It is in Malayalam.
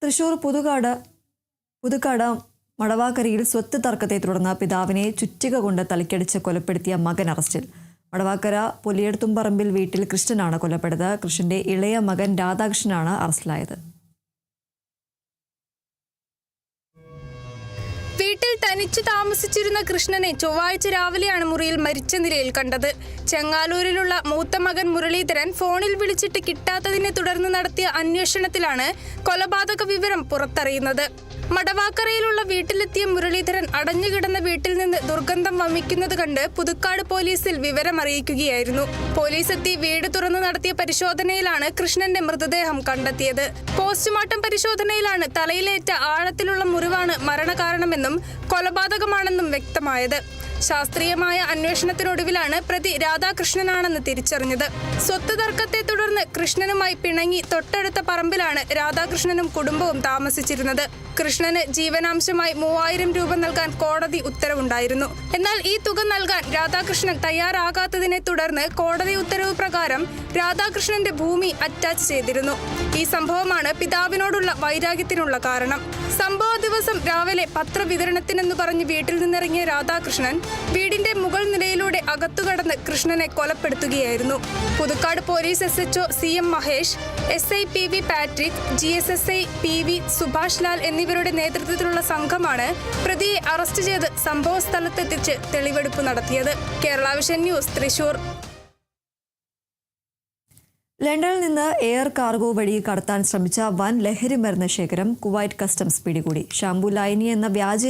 തൃശൂർ പുതുക്കാട് മടവാക്കരയിൽ സ്വത്ത് തർക്കത്തെ തുടർന്ന് പിതാവിനെ ചുറ്റിക കൊണ്ട് തലക്കടിച്ച് കൊലപ്പെടുത്തിയ മകൻ അറസ്റ്റിൽ. മടവാക്കര പൊലിയെടുത്തുംപറമ്പിൽ വീട്ടിൽ കൃഷ്ണനാണ് കൊല്ലപ്പെട്ടത്. കൃഷ്ണന്റെ ഇളയ മകൻ രാധാകൃഷ്ണനാണ് അറസ്റ്റിലായത്. വീട്ടിൽ തനിച്ചു താമസിച്ചിരുന്ന കൃഷ്ണനെ ചൊവ്വാഴ്ച രാവിലെയാണ് മുറിയിൽ മരിച്ച നിലയിൽ കണ്ടത്. ചെങ്ങാലൂരിലുള്ള മൂത്ത മകൻ മുരളീധരൻ ഫോണിൽ വിളിച്ചിട്ട് കിട്ടാത്തതിനെ തുടർന്ന് നടത്തിയ അന്വേഷണത്തിലാണ് കൊലപാതക വിവരം പുറത്തറിയുന്നത്. മടവാക്കരയിലുള്ള വീട്ടിലെത്തിയ മുരളീധരൻ അടഞ്ഞുകിടന്ന വീട്ടിൽ നിന്ന് ദുർഗന്ധം വമിക്കുന്നത് കണ്ട് പുതുക്കാട് പോലീസിൽ വിവരം അറിയിക്കുകയായിരുന്നു. പോലീസ് എത്തി വീട് തുറന്നു നടത്തിയ പരിശോധനയിലാണ് കൃഷ്ണന്റെ മൃതദേഹം കണ്ടെത്തിയത്. പോസ്റ്റ്മോർട്ടം പരിശോധനയിലാണ് തലയിലേറ്റ ആഴത്തിലുള്ള മുറിവാണ് മരണകാരണമെന്നും കൊലപാതകമാണെന്നും വ്യക്തമായത്. ശാസ്ത്രീയമായ അന്വേഷണത്തിനൊടുവിലാണ് പ്രതി രാധാകൃഷ്ണനാണെന്ന് തിരിച്ചറിഞ്ഞത്. സ്വത്ത് തർക്കത്തെ തുടർന്ന് കൃഷ്ണനുമായി പിണങ്ങി തൊട്ടടുത്ത പറമ്പിലാണ് രാധാകൃഷ്ണനും കുടുംബവും താമസിച്ചിരുന്നത്. കൃഷ്ണന് ജീവനാംശമായി 3000 രൂപ നൽകാൻ കോടതി ഉത്തരവുണ്ടായിരുന്നു. എന്നാൽ ഈ തുക നൽകാൻ രാധാകൃഷ്ണൻ തയ്യാറാകാത്തതിനെ തുടർന്ന് കോടതി ഉത്തരവ് പ്രകാരം രാധാകൃഷ്ണന്റെ ഭൂമി അറ്റാച്ച് ചെയ്തിരുന്നു. ഈ സംഭവമാണ് പിതാവിനോടുള്ള വൈരാഗ്യത്തിനുള്ള കാരണം. സംഭവ ദിവസം രാവിലെ പത്രവിതരണത്തിനെന്ന് പറഞ്ഞ് വീട്ടിൽ നിന്നിറങ്ങിയ രാധാകൃഷ്ണൻ വീടിന്റെ മുകൾ നിലയിലൂടെ അകത്തുകടന്ന് കൃഷ്ണനെ കൊലപ്പെടുത്തുകയായിരുന്നു. Puthukkad police SHO CM Mahesh, SI PV Patrick, GSSI PV Subhash Lal എന്നിവരുടെ നേതൃത്വത്തിലുള്ള സംഘമാണ് പ്രതിയെ അറസ്റ്റ് ചെയ്ത് സംഭവ സ്ഥലത്തെത്തിച്ച് തെളിവെടുപ്പ് നടത്തിയത്. Kerala vision news, Thrissur. ലണ്ടനിൽ നിന്ന് എയർ കാർഗോ വഴി കടത്താൻ ശ്രമിച്ച വൻ ലഹരി മരുന്ന് ശേഖരം കുവൈറ്റ് കസ്റ്റംസ് പിടികൂടി. ഷാംബു ലൈനി എന്ന വ്യാജ